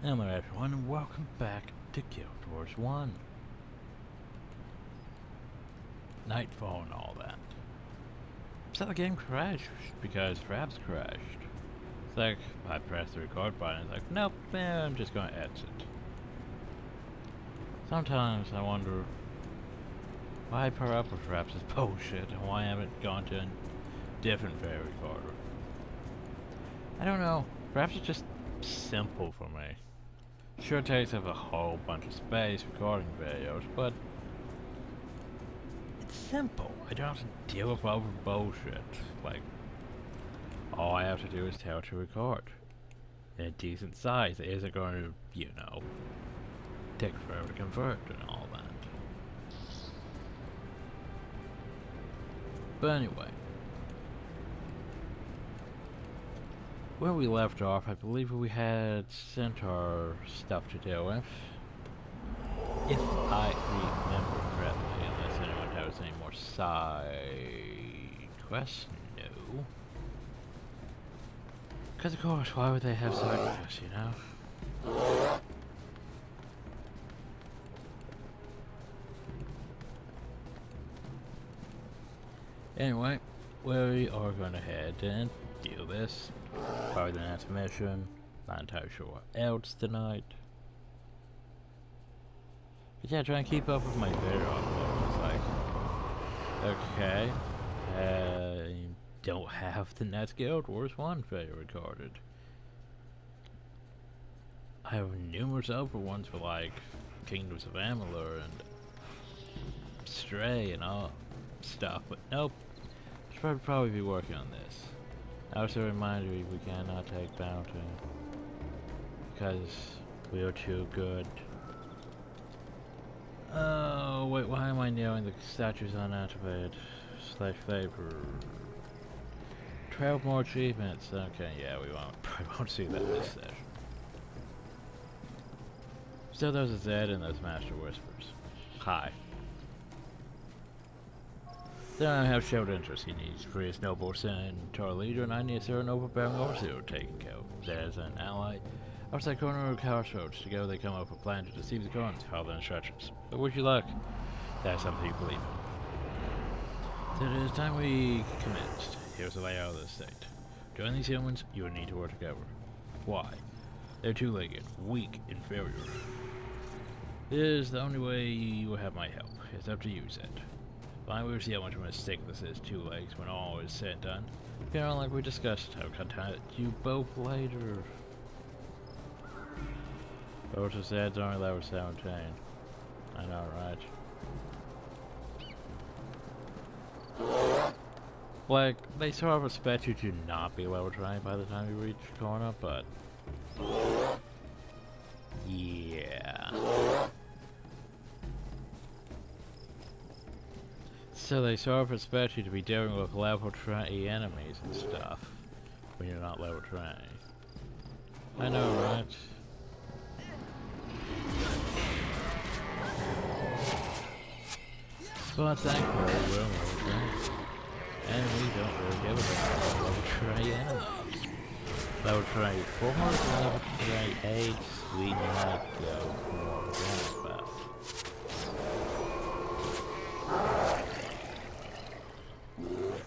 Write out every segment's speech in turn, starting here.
Hello everyone and welcome back to Guild Wars 1. Nightfall and all that. So the game crashed because Fraps crashed. It's like, I pressed the record button, it's like, nope, I'm just gonna exit. Sometimes I wonder why I pair up with Fraps is bullshit and why I haven't gone to a different video recorder. I don't know, Fraps is just simple for me. Sure, it takes up a whole bunch of space recording videos, but it's simple. I don't have to deal with over bullshit. Like, all I have to do is tell it to record. In a decent size, it isn't going to, you know, take forever to convert and all that. But anyway, where we left off, I believe we had Centaur stuff to deal with. If I remember correctly, unless anyone has any more side quests, no. Because of course, why would they have side quests, you know? Anyway, we are going to head and do this. Probably the next mission. Not entirely sure what else tonight. But yeah, try and keep up with my video upload. It's like, okay, I don't have the next Guild Wars 1 video recorded. I have numerous other ones for like Kingdoms of Amalur and Stray and all stuff, but nope. Should probably be working on this. Also a reminder, we cannot take bounty because we are too good. Oh wait, why am I knowing the statues unactivated? / favor. 12 more achievements. Okay, yeah, we probably won't see that this session. Still, there's a Zed and there's Master Whispers. Hi. Then I have showed interest. He needs free noble Centaur leader, and I need a certain overbearing overseer taken care of. There's an ally. Outside corner of Crossroads. Together they come up with a plan to deceive the Khans, follow the instructions. But wish you luck. That's something you believe in. So it is time we commenced. Here's the layout of the state. Join these humans, you will need to work together. Why? They're two-legged, weak, inferior. This is the only way you will have my help. It's up to you, Zed. Fine, we'll see how much of a mistake this is, 2 legs, when all is said and done. You know, like we discussed, I'll contact you both later. Both of Zed's only level 17. I know, right? Like, they sort of expect you to not be level 20 by the time you reach the corner, but yeah. So they sort of expect you to be dealing with level 20 enemies and stuff when you're not level 20. I know, right? But thankfully we're level 20. And we don't really give a damn about level 20 enemies. Level 24 and level 28 we might go more than about.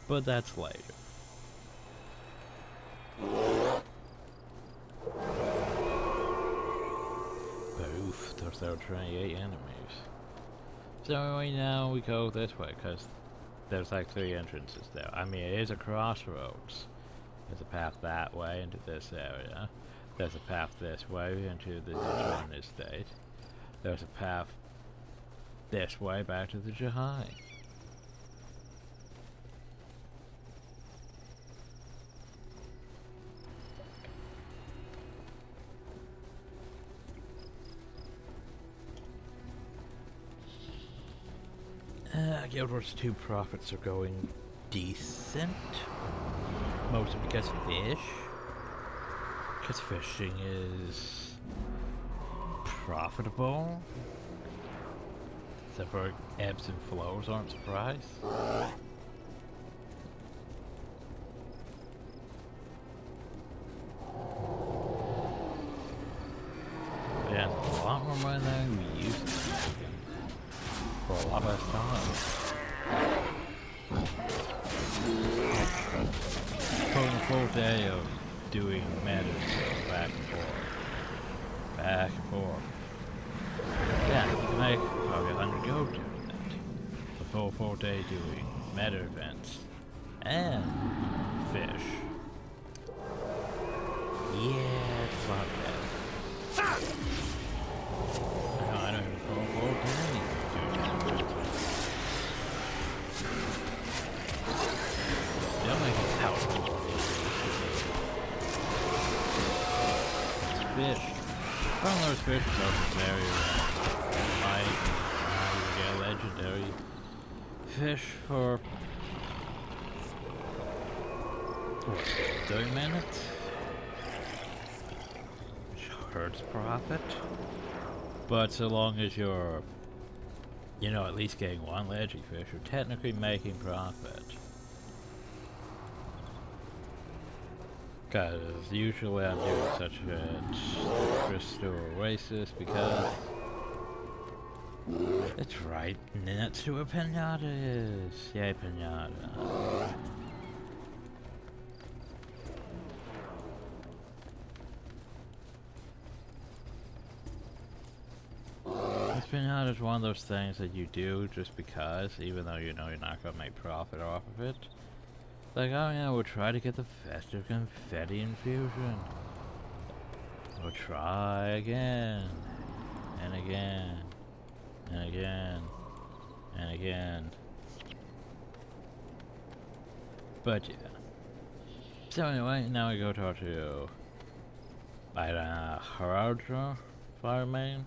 But that's later. But oof, there's 28 enemies. So right now we go this way, because there's like 3 entrances there. I mean, it is a crossroads. There's a path that way into this area. There's a path this way into the Dijon estate. There's a path this way back to the Jahai. Guild Wars 2 profits are going decent. Mostly because of fish. Because fishing is profitable. Except for ebbs and flows aren't surprised. chance a lot more money than we used to for a lot less time. Putting a full day of doing medicine back and forth. Back and forth. Yeah, you can make probably 100 gold doing that. A full day doing meta events. And fish. Yeah, it's not bad. I don't even full day doing that. They'll make it out. Fish. One of those fish is also very rare. You get a legendary fish for 30 minutes? Which hurts profit. But so long as you're, you know, at least getting one leggy fish, you're technically making profit. Because usually I'm doing such a crystal oasis because it's right next to a pinata. Yay, pinata. This pinata is one of those things that you do just because, even though you know you're not gonna make profit off of it. Like, oh yeah, we'll try to get the festive confetti infusion. We'll try again, and again, and again, and again. But yeah. So anyway, now we go talk to Haraldra, Fireman.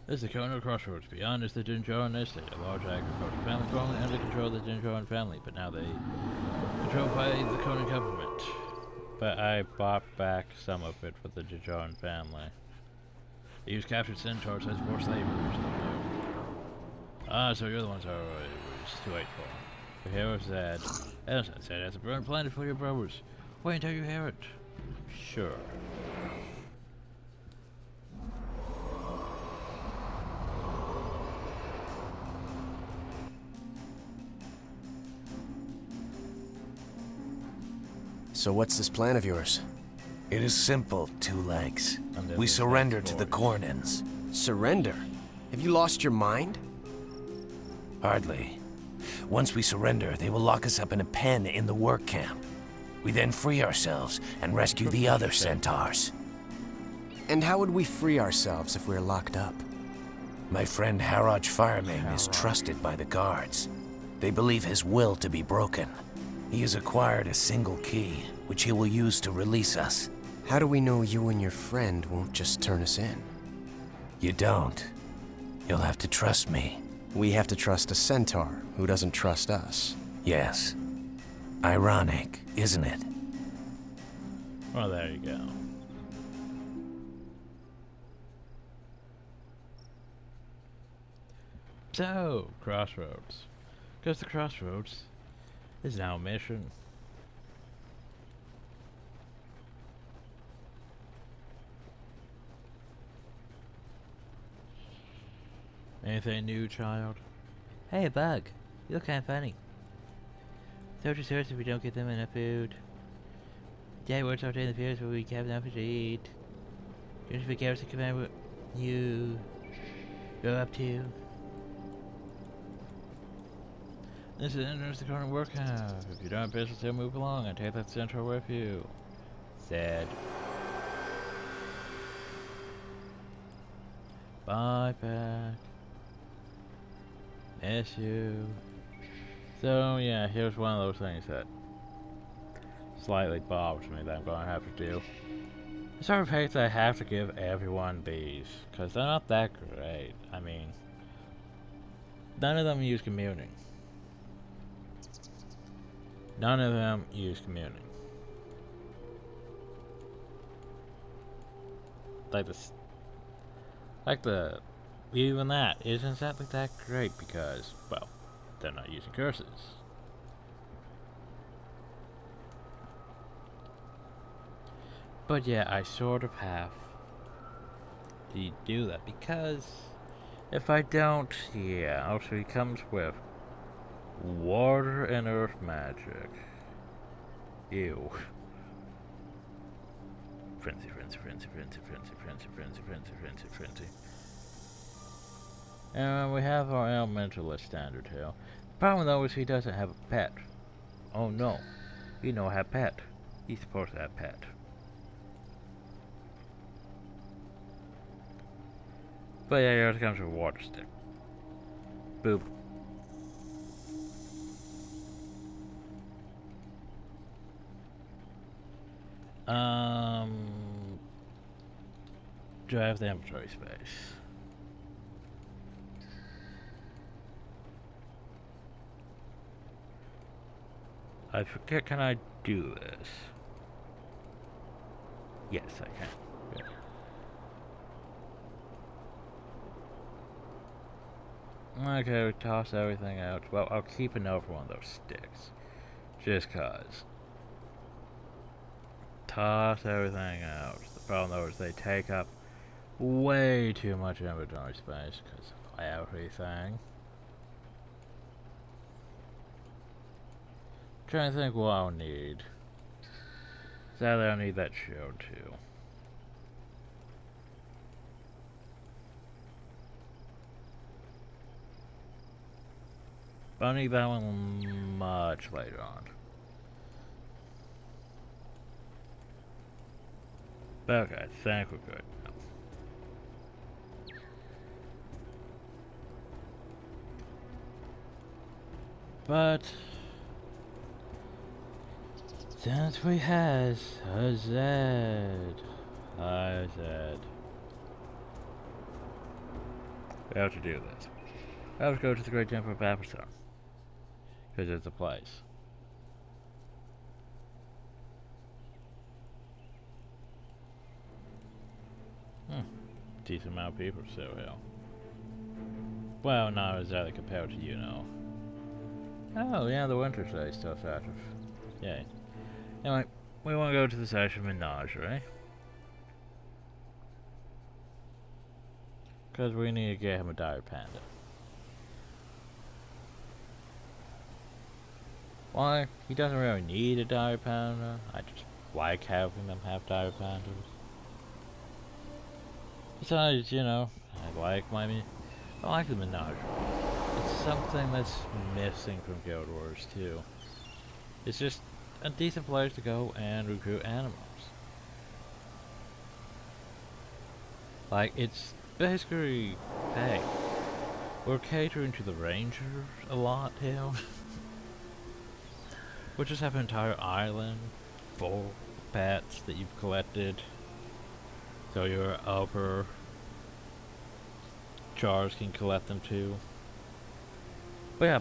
This is the Kono Crossroads. Beyond is the Jinjoran estate, a large agricultural family formerly under control of the Jinjoran family, but now they controlled by the Kono government. But I bought back some of it for the Jinjoran family. They used captured centaurs as forced laborers. Ah, so you're the ones I was too late for. The hero said, Edison said, it's a burn planted for your brothers. Wait until you hear it. Sure. So what's this plan of yours? It is simple, Two Legs. We surrender to the Cornins. Surrender? Have you lost your mind? Hardly. Once we surrender, they will lock us up in a pen in the work camp. We then free ourselves and rescue the other centaurs. And how would we free ourselves if we're locked up? My friend Haraj Fireman is trusted by the guards. They believe his will to be broken. He has acquired a single key, which he will use to release us. How do we know you and your friend won't just turn us in? You don't. You'll have to trust me. We have to trust a centaur who doesn't trust us. Yes. Ironic, isn't it? Well, there you go. So, Crossroads. Because the Crossroads is now a mission. Anything new, child? Hey, Bug. You look kinda funny. Soldiers hurt if we don't get them enough food. Dad works all day in the fields where we have enough to eat. Don't forget to command what you go up to. This is enters the current work camp. If you don't have business, they'll move along and take that centaur with you. Sad. Bye, Pack. Miss you. So yeah, here's one of those things that slightly bothers me that I'm gonna have to do. The sort of hate that I have to give everyone bees, because they're not that great. I mean, none of them use communing. None of them use communing. Even that isn't exactly that great because, well, they're not using curses. But yeah, I sort of have to do that because if I don't, yeah, also he comes with water and earth magic. Ew. Frenzy. And we have our elementalist standard here. Problem though is he doesn't have a pet. Oh no. He don't have pet. He's supposed to have pet. But yeah, here comes with a water stick. Boop. Do I have the inventory space? I forget, can I do this? Yes, I can. Good. Okay, we toss everything out. Well, I'll keep another one of those sticks. Just cause. Toss everything out. The problem though is they take up way too much inventory space because of everything. Trying to think what I'll need. Sadly, I'll need that shield too. But I'll need that one much later on. But okay, I think we're good. But since we has a Z, we have to do this. I have to go to the Great Temple of Babylon because it's a place. Decent amount of people still here. Well, not exactly compared to, you know. Oh, yeah, the winter day stuff active. Yay. Anyway, we want to go to the Session Menagerie. Because we need to get him a dire panda. Why? He doesn't really need a dire panda. I just like having them have dire pandas. Besides, you know, I like the menagerie. It's something that's missing from Guild Wars 2. It's just a decent place to go and recruit animals. Like, it's basically, hey, we're catering to the rangers a lot here. We'll just have an entire island full of pets that you've collected. So your upper chars can collect them too. But yeah,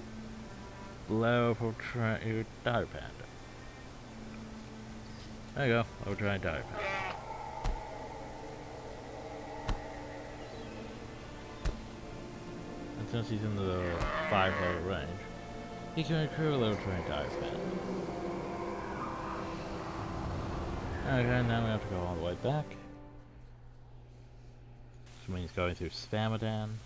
level your dire panda. There you go, level try dire panda. And since he's in the 5 level range, he can recruit a level 20 dire panda. Okay, now we have to go all the way back. Which means going through Spamadan.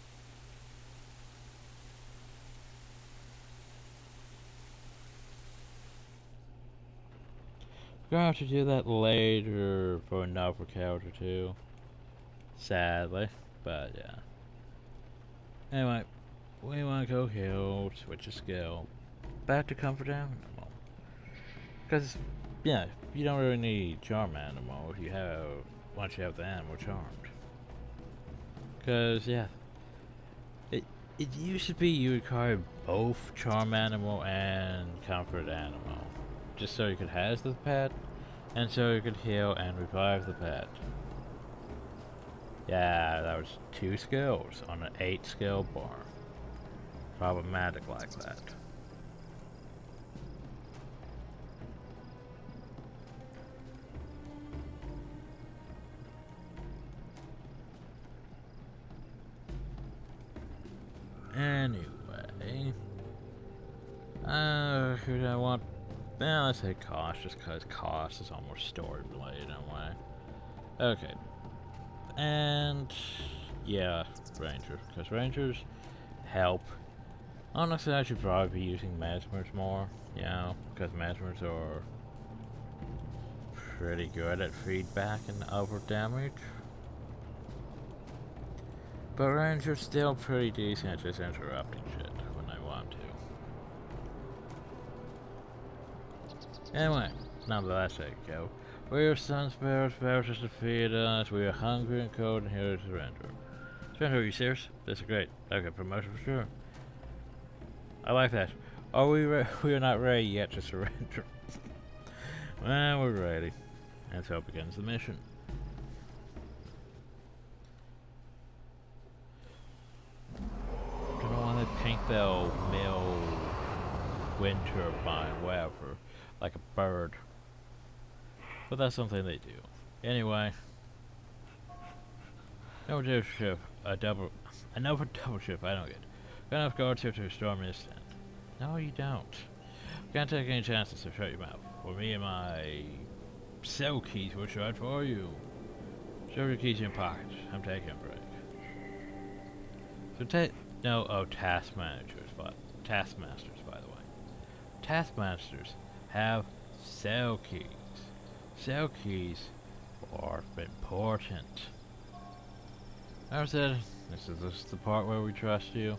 We're gonna have to do that later for another character too. Sadly, but yeah. Anyway, we wanna go heal, switch a skill, back to comfort animal. Because, yeah, you don't really need charm animal if you have, once you have the animal charmed. Because, yeah, it used to be you required both charm animal and comfort animal. Just so you could have the pet, and so you could heal and revive the pet. Yeah, that was 2 skills on an 8 skill bar. Problematic like that. Anyway, who do I want Well, let's say cost, just because cost is almost story related in a way. Okay. And yeah, Rangers, because Rangers help. Honestly, I should probably be using Mesmers more, you know, because Mesmers are pretty good at feedback and over damage. But Rangers still pretty decent at just interrupting shit when I want to. Anyway, now that that's taken care of, we are Sun Sparrows, Sparrows just defeated us, we are hungry and cold, and here to surrender. Surrender, are you serious? This is great. Okay, promotion for sure. I like that. Are we we are not ready yet to surrender. Well, we're ready. And so begins the mission. Don't know why they paint the mill wind turbine, whatever, like a bird. But that's something they do. Anyway. Another double ship, another double ship, I don't get. Got enough guards here to storm this tent. No, you don't. Can't take any chances, so shut your mouth. For me and my cell keys will shut for you. Shove your keys in your pocket. I'm taking a break. So taskmasters, by the way. Taskmasters have cell keys. Cell keys are important. I said, this is the part where we trust you.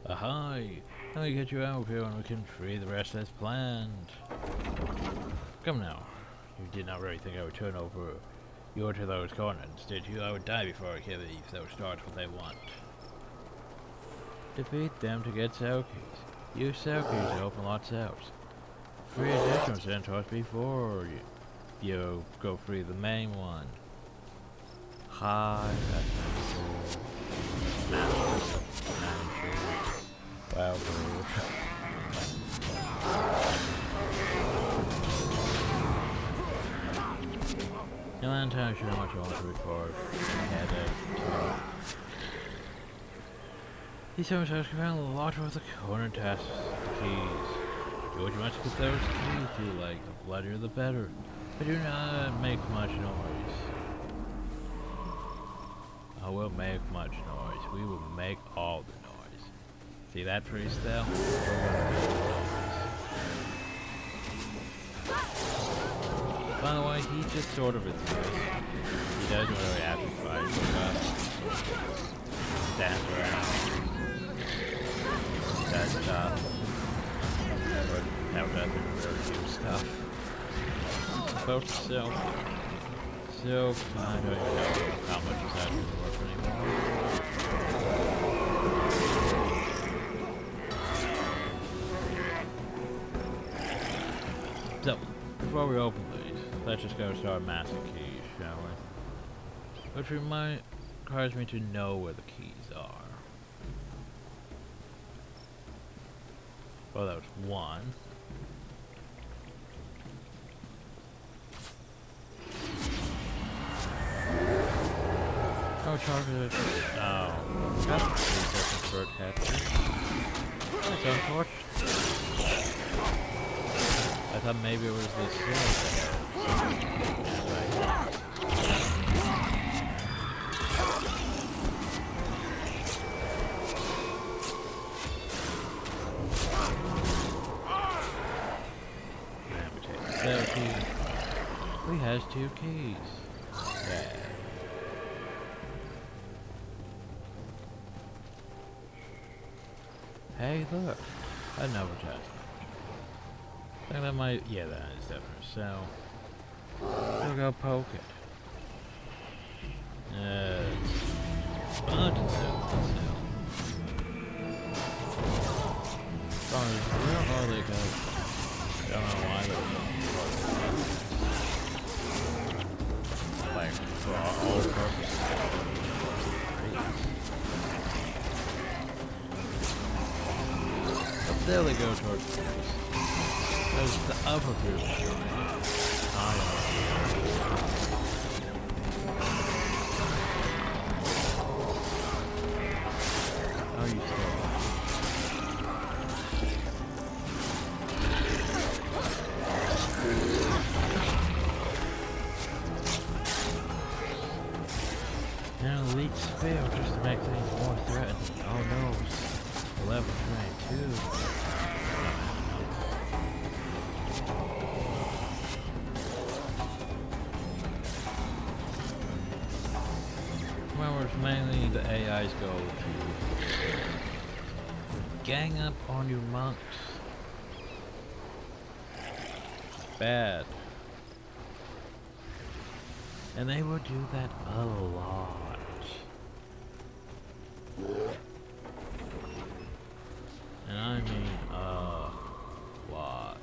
Ahoy! Let me get you out of here and we can free the rest as planned. Come now. You did not really think I would turn over you to those coordinates, did you? I would die before I give those starts what they want. Defeat them to get cell keys. Use cell keys to open lots of cells. Free additional centaurs before you go free the main one. Hi, that's manager. Wow. The land time should how much I want to record. These servers have found a lot of the corner tasks keys. Do what you must with those keys do, like the bloodier the better. But do not make much noise. I will make much noise. We will make all the noise. See that priest there? By the way, he just sort of exists. He doesn't really have to fight with us. Stands around. Does stuff. But now doesn't really do stuff. Both so I don't even know how much is actually worth anymore. So, before we open these, let's just go start massive keys, shall we? Which requires me to know where the keys are. Well, that was one. Oh, charge it. Oh. Got 3 seconds for a capture. That's unfortunate. I thought maybe it was this sword there. We has 2 keys. Yeah. Hey, look. Another test. I think that might, yeah, that is definitely so. We'll go poke it. It's fun to sell. Where are they going? I don't know why they're like, for all purposes. There they go towards the base. There's the upper group. Oh, you still An elite spell just to make things more threatening. Oh no. Level 22. Well, it's mainly the AI's goal to gang up on your monks. Bad. And they will do that a lot. And I mean a lot.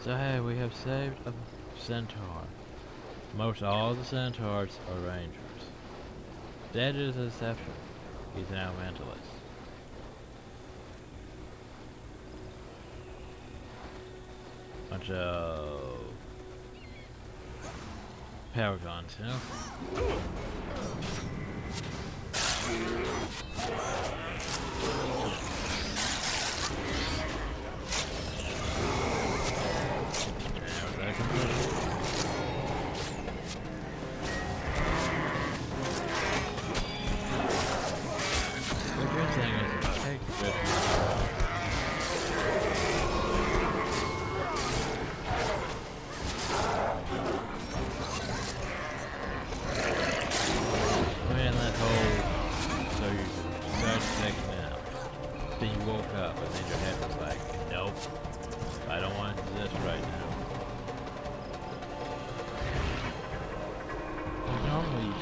So hey, we have saved a centaur. Most all the centaurs are rangers. That is a exception. He's now a mentalist. Bunch of paragons, you know?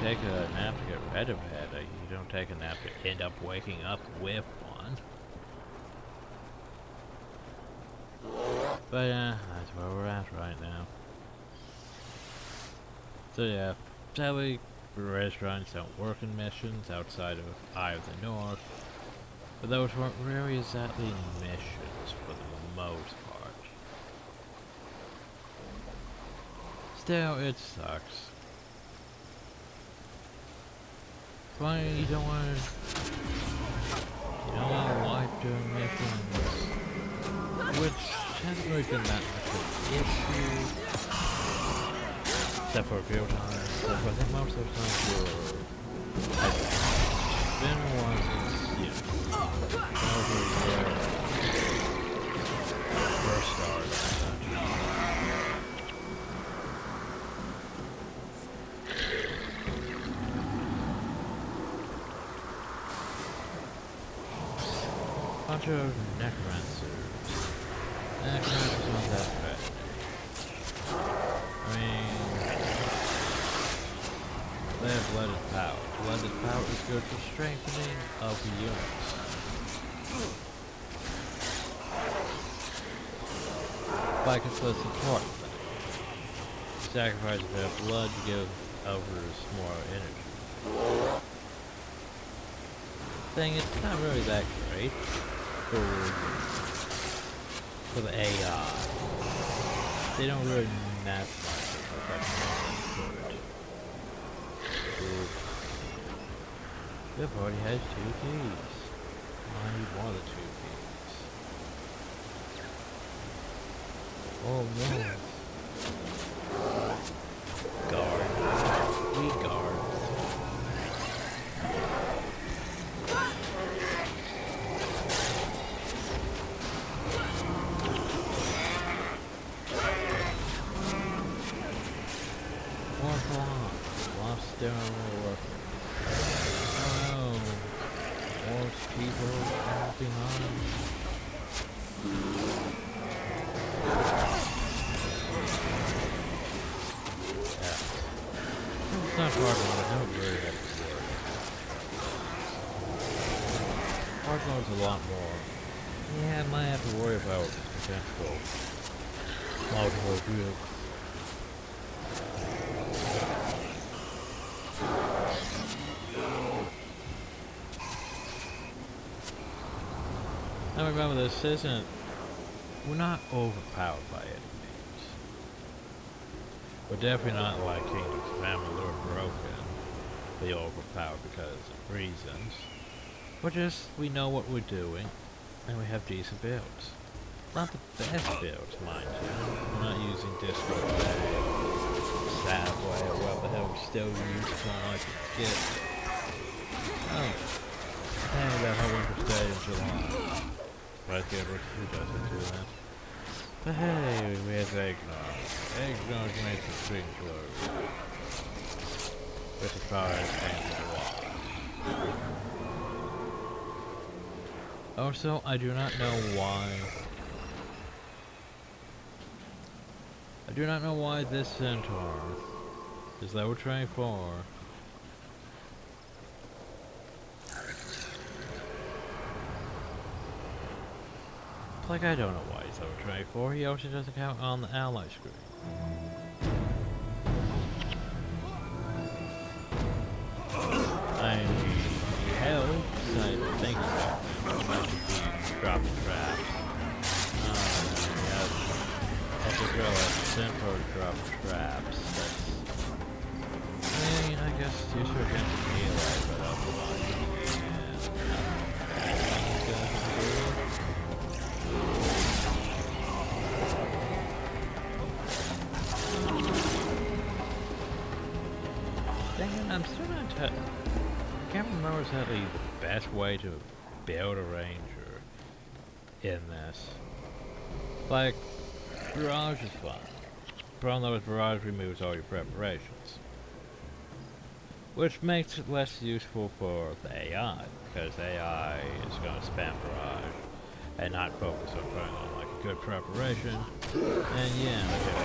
Take a nap to get rid of it. You don't take a nap to end up waking up with one. But yeah, that's where we're at right now. So yeah, sadly, restaurants don't work in missions outside of Eye of the North. But those weren't really exactly missions for the most part. Still, it sucks. Why you don't want to wipe doing missions, which hasn't really been that much of an issue, except for a few times. So I think most of the times I've been ones, over first started and such. Bunch of necromancers. Necromancers aren't that bad. I mean, they have blooded power. Blooded power is good for strengthening of the units. Like it's the support thing. Sacrifice their blood to give others more energy. Thing, it's not really that great for the AI. They don't really nap much of that good. The party has 2 keys. I need one of the 2 keys. Oh no. Guard. We guard. Lost their work. Oh no. More people acting on. Yeah. It's not hard mode, I don't really have to worry. Hard mode's a lot more. Yeah, I might have to worry about potential multiple groups. Now remember, this isn't... We're not overpowered by any means. We're definitely not like Kingdoms of Amalur broken. They overpowered because of reasons. We're just, we know what we're doing, and we have decent builds. Not the best builds, mind you. We're not using Disco Way or Sadway or whatever the hell we still use to like get. Oh. Hey, that whole winter stay in July. Right there, who doesn't do that? But hey, we have eggnog. Eggnog makes the string close. This is far as painted the wall. Also, I do not know why. I do not know why this centaur is level 24. Like, I don't know why he's level 24. He also doesn't count on the ally screen. Hell, I think so. Might be dropping traps. That's a girl at the centaur to drop traps. I mean, I guess you should get to melee, but otherwise, dang it, I'm still not I can't remember exactly the best way to build a ranger in this. Like, Barrage is fun. Problem though with Barrage removes all your preparations. Which makes it less useful for the AI, because the AI is going to spam Barrage and not focus on putting on like a good preparation. And yeah, okay.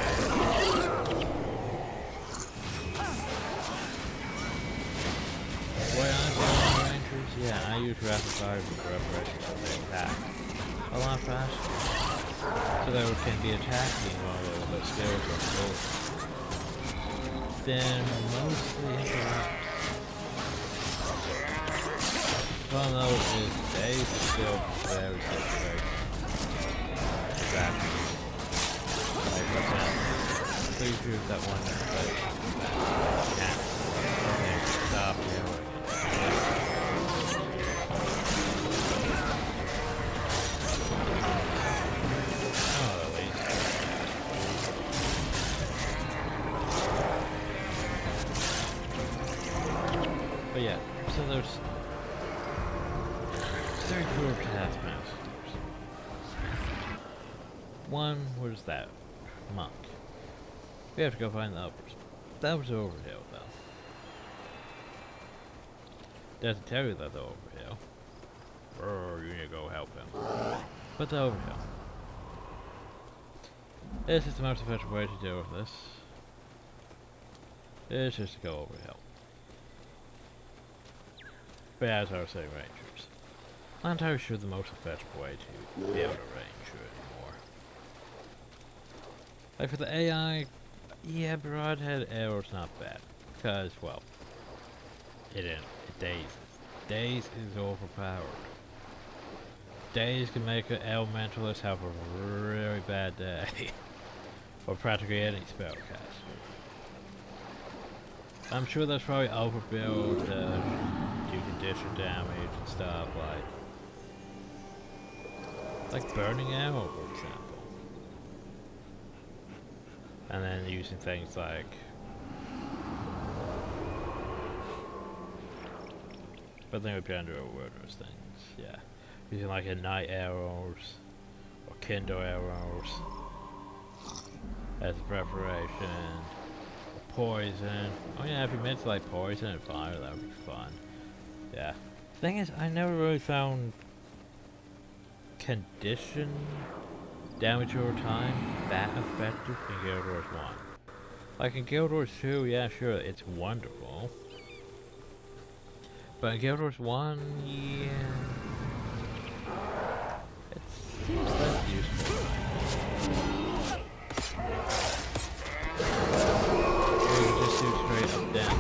The way I build rangers, yeah, I use rapid fire for preparation so they attack a lot faster. So they can be attacking while the skills are full. Then mostly interrupts. Well, no, they still very situational. Exactly. Like, for example, please shoot that one that can't. Okay, stop here. But yeah, so there's 34 taskmasters. One was that monk. We have to go find the others. That was Overhill, though. Doesn't tell you that the Overhill. Or you need to go help him. But the Overhill. This is the most effective way to deal with this. It's just to go Overhill. But as I was saying, rangers. I'm not entirely sure the most effective way to build a ranger anymore. Like for the AI, yeah, Broadhead Arrow's not bad. Because, well, it dazes. Daze is overpowered. Daze can make an elementalist have a really bad day. Or practically any spellcaster. I'm sure that's probably overbuild, do condition damage and stuff like burning ammo, for example. And then using things like but then it would be under wilderness things, yeah. Using like a night arrows or kindle arrows as a preparation. Poison. Oh yeah, if you meant to like poison and fire, that would be fun. Yeah. Thing is, I never really found condition damage over time that effective in Guild Wars 1. Like in Guild Wars 2, yeah, sure, it's wonderful. But in Guild Wars 1, yeah, it seems less useful. Shoot straight up down.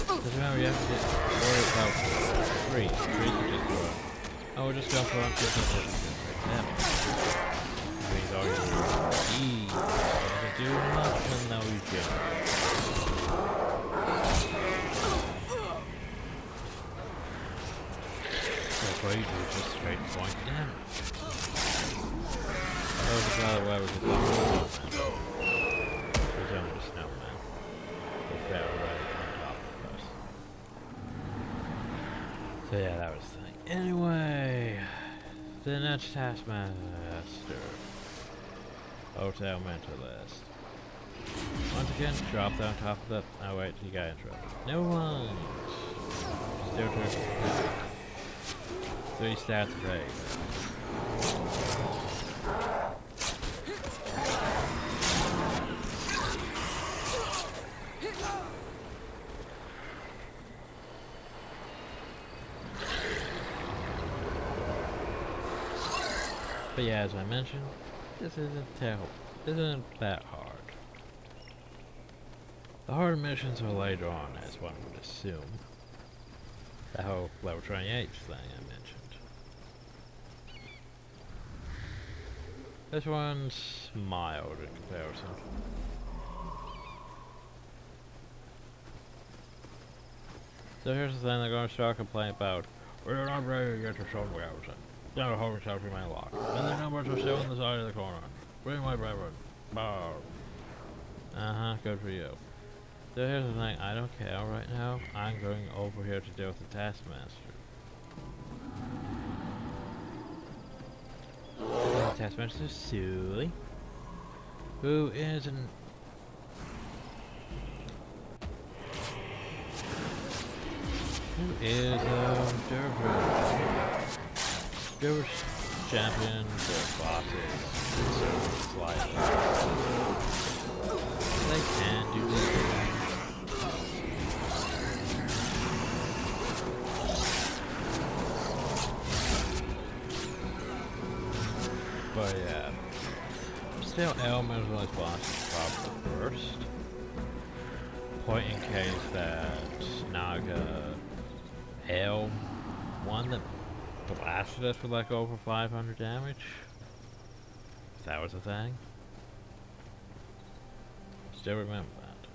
Because remember, you have to What is out for? Freeze. Freeze is just for... Oh, we'll just go for until damage. Freeze all your E. Doesn't do much, and now we generate. So what you do is just straight point damage. Oh, there's another way we can do it. There's only the snowman. They fell right on top of us. So yeah, that was the thing. Anyway, the next taskmaster. Hotel mentalist. Once again, drop down top of that. Oh wait, you got interrupted. Never mind. Still true. 3 stats today. But yeah, as I mentioned, this isn't terrible. This isn't that hard. The harder missions are later on, as one would assume. The whole level 28 thing I mentioned. This one's mild in comparison. So here's the thing, they're going to start complaining about, we're not ready to get to somewhere else. Now the home shall remain locked. And the numbers are still on the side of the corner. Bring my brethren. Bow. Good for you. So here's the thing, I don't care right now. I'm going over here to deal with the Taskmaster. The Taskmaster Sully, who is an... Dervish champion, their bosses, slightly. They can do this. But yeah, still elemental bosses probably first. Point in case that Naga L one that blasted us for like over 500 damage. If that was a thing. Still remember that.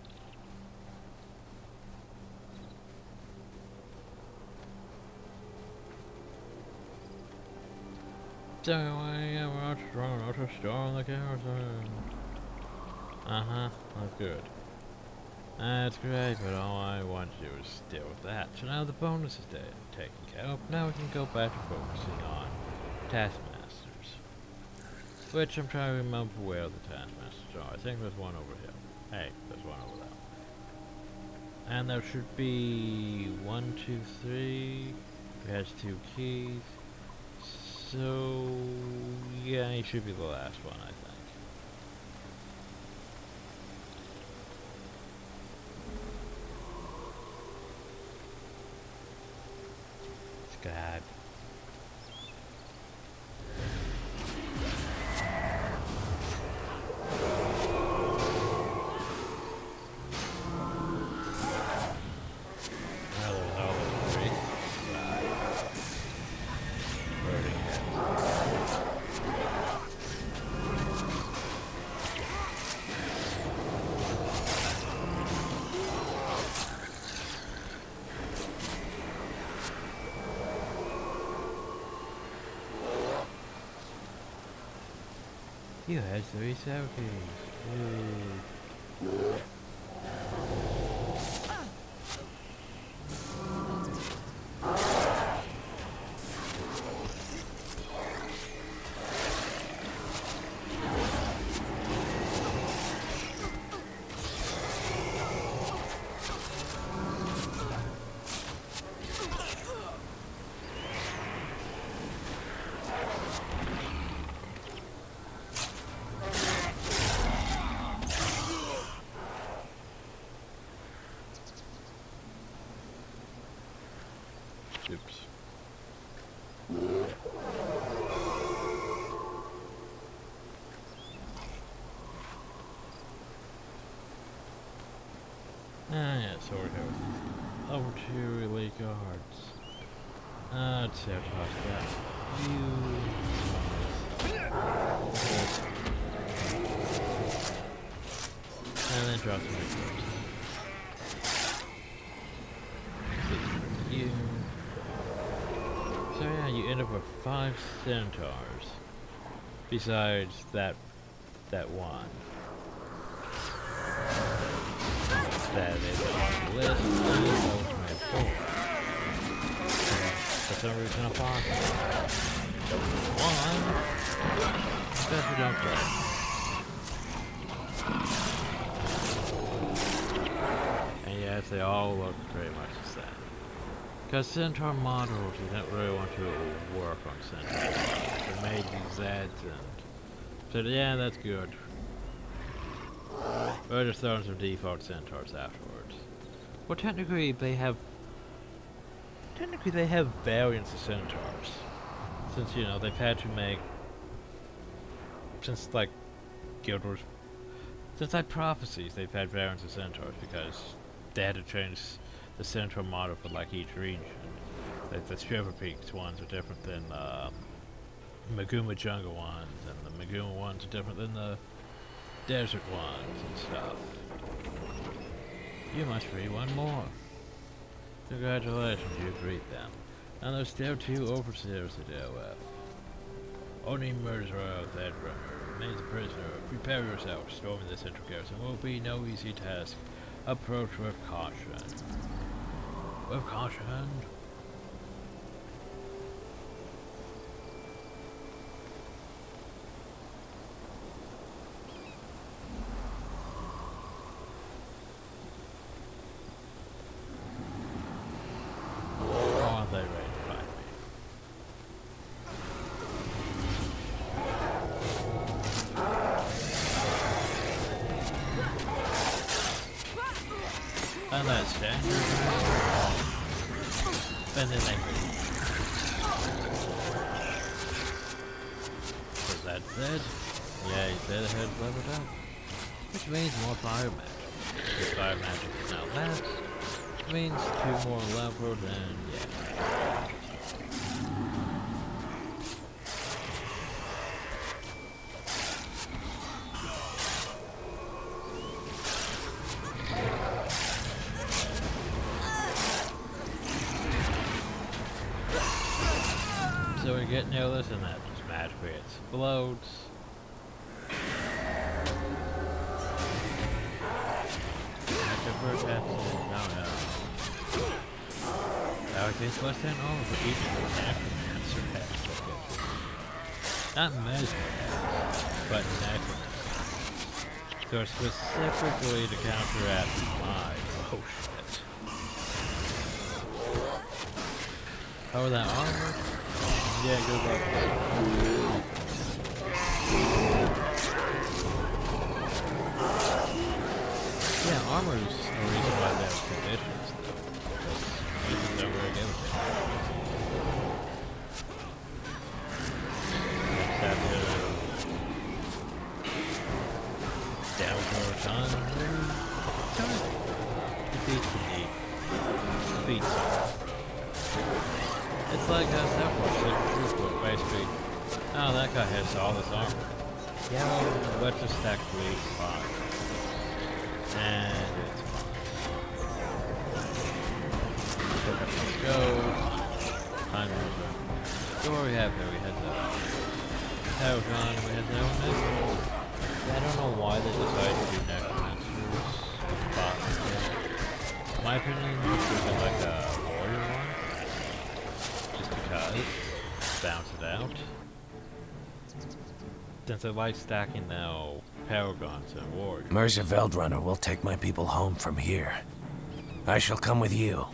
So anyway, yeah, we're not strong enough to store on the carousel. That's good. That's great, but all I want to do is still with that. So now the bonus is taken care of. Now we can go back to focusing on Taskmasters. Which I'm trying to remember where the Taskmasters are. I think there's one over here. Hey, there's one over there. And there should be 1, 2, 3. It has 2 keys. So yeah, he should be the last one, I think. God. You had 3 sour keys. Oops. Yeah, so we're here with over to relay guards. Let's see how to toss that. And then drop some resources. You. So yeah, you end up with 5 centaurs. Besides that one. That is on the list. Ultimate 4. For some reason I paused. One. Guess we don't play. And yes, they all look pretty much the same. Because Centaur models, you don't really want to work on Centaurs. They made these ads and said, yeah, that's good. We're just throwing some default Centaurs afterwards. Well, technically they have variants of Centaurs. Since, you know, they've had to make, since like Guild Wars, since like Prophecies, they've had variants of Centaurs because they had to change the Centaur model for like each region. Like the Shiver Peaks ones are different than Maguma Jungle ones, and the Maguma ones are different than the desert ones and stuff. You must read one more. Congratulations, you've read them. And there's still 2 overseers to deal with. Only murderer of that runner remains a prisoner. Prepare yourself. Storming the central garrison will be no easy task. Approach with caution. With caution. Aren't they ready to fight me? And that's standard. And then they move. Was that said? Yeah, he said it had leveled up. Which means more fire magic. If fire magic is now that, it means 2 more levels and yeah. So we get near this and that just magically explodes. Now it takes less than all for each of the necromancer has to get. Not mesmer has, but necromancer. So specifically to counteract my oh shit. Oh, that armor? Yeah, good luck. Yeah, armor is the reason why they have conditions, though. This is never again. Damage over time. Defeats the need. Defeats. It's like basically. Oh, that guy has all this armor. Yeah, well, let's just stack bleed 5. And it's fine. Pick up some gold. Time over. So what we have here, we had the Paragon, and we had no necromancers. I don't know why they decided to do necromancers. In my opinion, this should have been like a warrior one. Just because. Bounce it out. Since I like stacking now Paragons and Warriors. Mirza Veldrunner will take my people home from here. I shall come with you.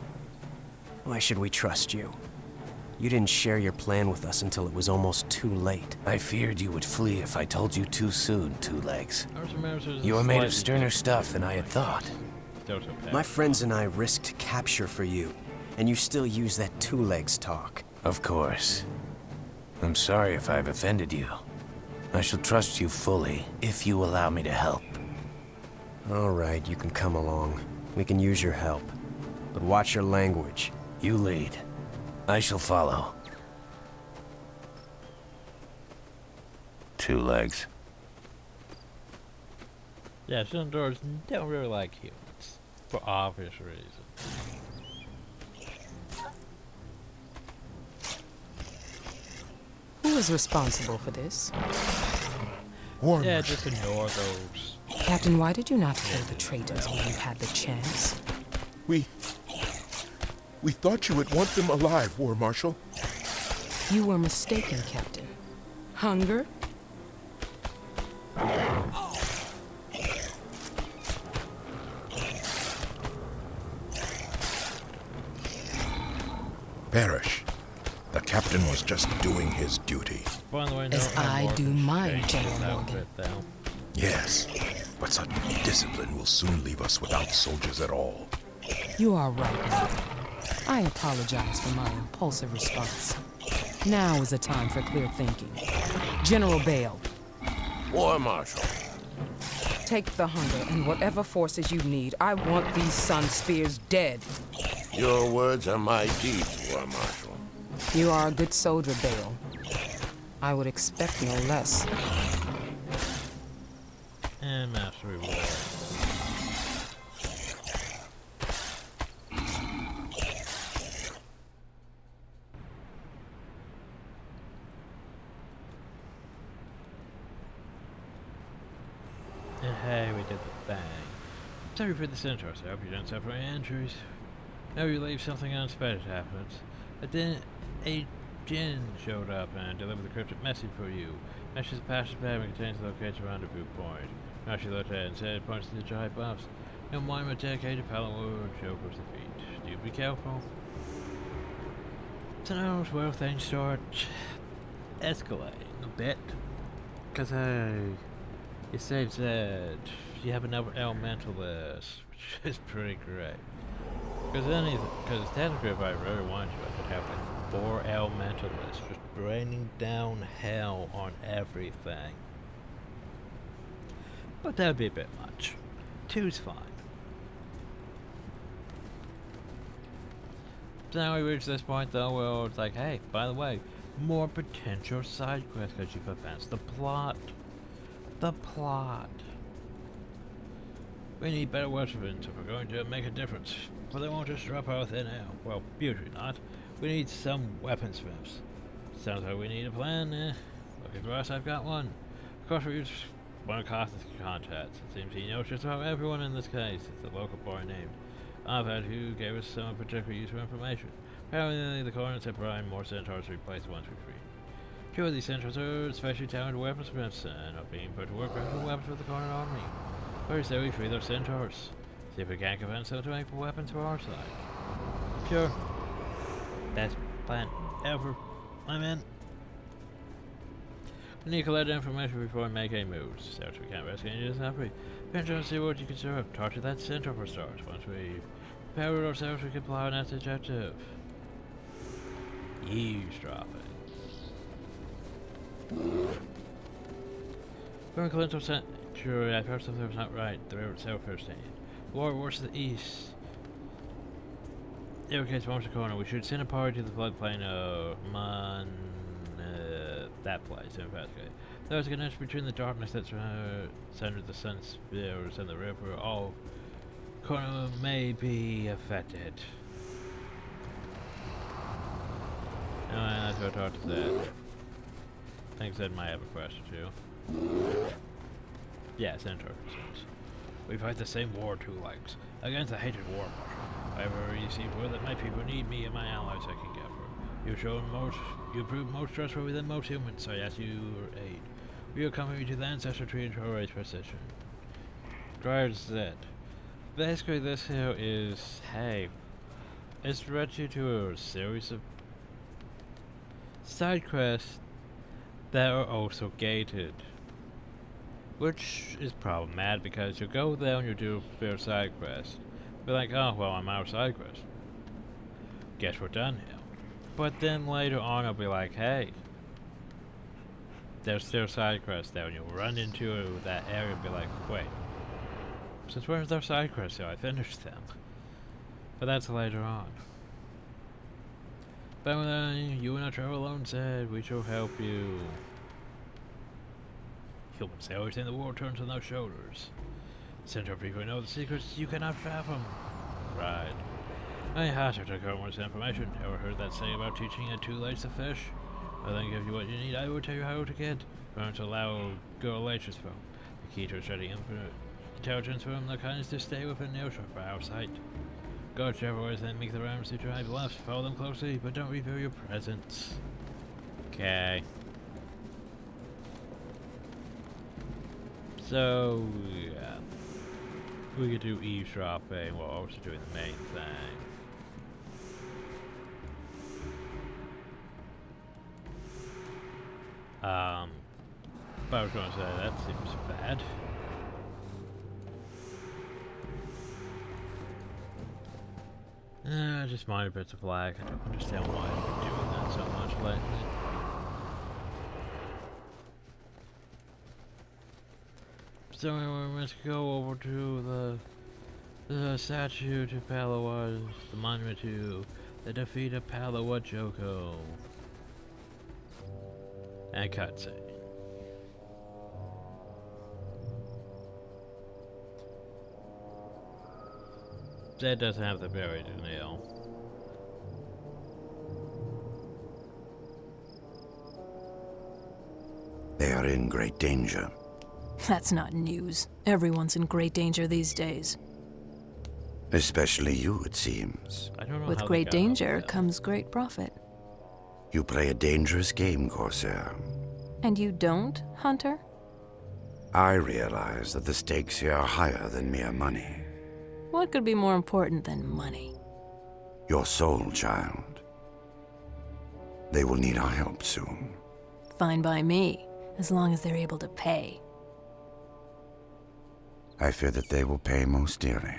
Why should we trust you? You didn't share your plan with us until it was almost too late. I feared you would flee if I told you too soon, Two Legs. You are made of sterner stuff than I had thought. My friends and I risked capture for you, and you still use that Two Legs talk. Of course. I'm sorry if I've offended you. I shall trust you fully, if you allow me to help. All right, you can come along. We can use your help. but watch your language. You lead. I shall follow. 2 legs. Yeah, centaurs don't really like humans, for obvious reasons. Who is responsible for this? Yeah, just ignore those. Captain, why did you not kill the traitors when you had the chance? We thought you would want them alive, War Marshal. You were mistaken, Captain. Hunger? Perish. The captain was just doing his duty. By the way, As I do mine, General Morgan. Yes, but such discipline will soon leave us without soldiers at all. You are right, Morgan. I apologize for my impulsive response. Now is the time for clear thinking. General Bale, War Marshal. take the hunger and whatever forces you need. I want these sun spears dead. Your words are my deeds, War Marshal. You are a good soldier, Bale. I would expect no less. And master reward. And hey, we did the thing. Sorry for the centaurs. I hope you don't suffer any injuries. Now you leave something unexpected happens. A djinn showed up and delivered the cryptic message for you. Messages passed by and contains the location rendezvous point. Now she looked at it and said it points to the giant buffs. No mind but dedicated Palawood Joker's defeat. Do be careful. So now it's where things start escalating a bit. Cause it says that you have another elementalist, which is pretty great. Because technically if I really wanted to, I could have like 4 elementalists just raining down hell on everything. But that would be a bit much. 2's fine. So now we reach this point though where it's like, hey, by the way, more potential side quests because you've advanced the plot. The plot. We need better weapons if we're going to make a difference. But they won't just drop out thin air. Well, usually not. We need some weaponsmiths. Sounds like we need a plan, eh? Looking for us, I've got one. Of course, we use one of Costas' contacts. It seems he knows just about everyone in this case. It's a local boy named Avad who gave us some particularly useful information. Apparently, the Coronets have brought in more centaurs to replace the ones we freed. 2 of these centaurs are especially talented weaponsmiths and are being put to work on weapons for the Coronet army. First, we free those centaurs. See if we can't convince them to make weapons for our side. Sure. Best plan ever. I'm in. We need to collect information before we make any moves. So we can't rescue any discovery. Pinch and see what you can serve. Talk to that centaur for stars. Once we've prepared ourselves, we can apply our next objective. Eavesdropping. From Clinton Sanctuary, I've heard something was not right. The river itself first aid. War worse to the east. In case once a corner, we should send a party to the floodplain of that place to investigate. There's a connection between the darkness that's surrounded the sun spheres and the river. All corner may be affected. Alright, let's go talk to Zed. I think Zed might have a question too. Yeah, centaur concerns. We fight the same war 2 legs against the hated war marshal. However, you see word that my people need me and my allies I can get for. You prove most trustworthy than most humans, so I ask your aid. We are coming to the ancestor tree and to raise precision. Guard Z. Basically, this here is, hey, it's directed you to a series of side quests that are also gated. Which is problematic because you go there and you do a side quest. Be like, oh, well, I'm out of side quest. Guess we're done here. But then later on, I'll be like, hey, there's still side quests there, and you'll run into that area and be like, wait, since when is there side quests here? I finished them. But that's later on. But then you and I travel alone said, we shall help you. Humans say everything in the world turns on their shoulders. Center people know the secrets you cannot fathom. Right. I hazard to cover more information. Ever heard that saying about teaching it too late to fish? I then give you what you need. I will tell you how to get. Learn to allow go latest from. The key to extracting intelligence from the kind is to stay within earshot for our sight. Go whichever ways then make the rounds to drive left. Follow them closely, but don't reveal your presence. Okay. So, yeah. We could do eavesdropping while also doing the main thing. But I was going to say, that seems bad. Just minor bits of lag. I don't understand why I've been doing that so much lately. So anyway, let's go over to the statue to Palawa, the monument to the defeat of Palawa Joko. And cutscene. That doesn't have the buried nail. They are in great danger. That's not news. Everyone's in great danger these days. Especially you, it seems. I don't know With how great they got danger up there. comes great profit. You play a dangerous game, Corsair. And you don't, Hunter? I realize that the stakes here are higher than mere money. What could be more important than money? Your soul, child. They will need our help soon. Fine by me, as long as they're able to pay. I fear that they will pay most dearly.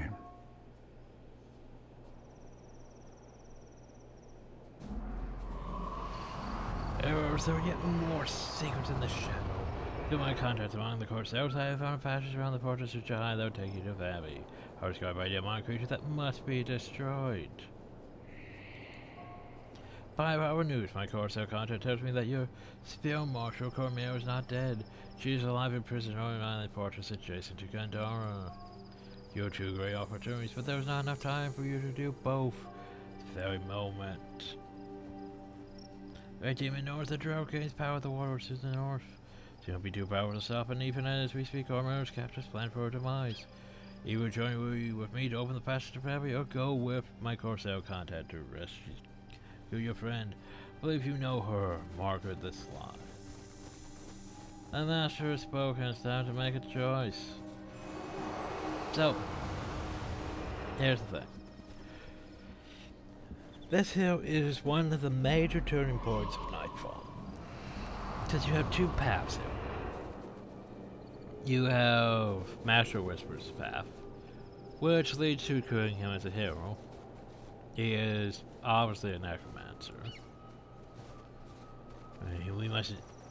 Is there yet more secrets in the shadow? Through my contacts among the Corsairs, I have found passages around the fortress of Jai that will take you to Valley. I was guarded by a demonic creature that must be destroyed. 5-hour news. My Corsair contact tells me that your Field Marshal Cormier is not dead. She is alive in prison on an island fortress adjacent to Gandara. You have two great opportunities, but there was not enough time for you to do both. At the very moment. Red Demon knows the drought gains power of the waters to the north. So you'll be too powerful to stop, and even as we speak, Cormier's captors plan for her demise. You will join with me to open the passage to Valley, or go with my Corsair contact to rescue your friend. I believe you know her, Margaret the Sly. The master has spoken. It's time to make a choice. So, here's the thing. This hill is one of the major turning points of Nightfall. Because you have two paths here. You have Master Whisper's path, which leads to creating him as a hero. He is obviously a necromancer.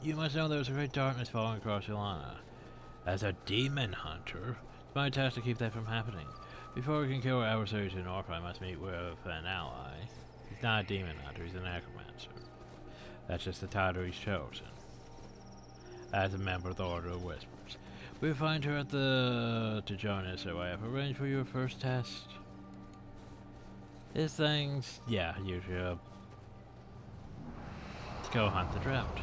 You must know there was a great darkness falling across Ilana. As a demon hunter, it's my task to keep that from happening. Before we can kill our adversaries in North, I must meet with an ally. He's not a demon hunter, he's a necromancer. That's just the title he's chosen. As a member of the Order of Whispers. We'll find her at to join us, so I have arranged for your first test. These things, yeah, usually, let's go hunt the drought.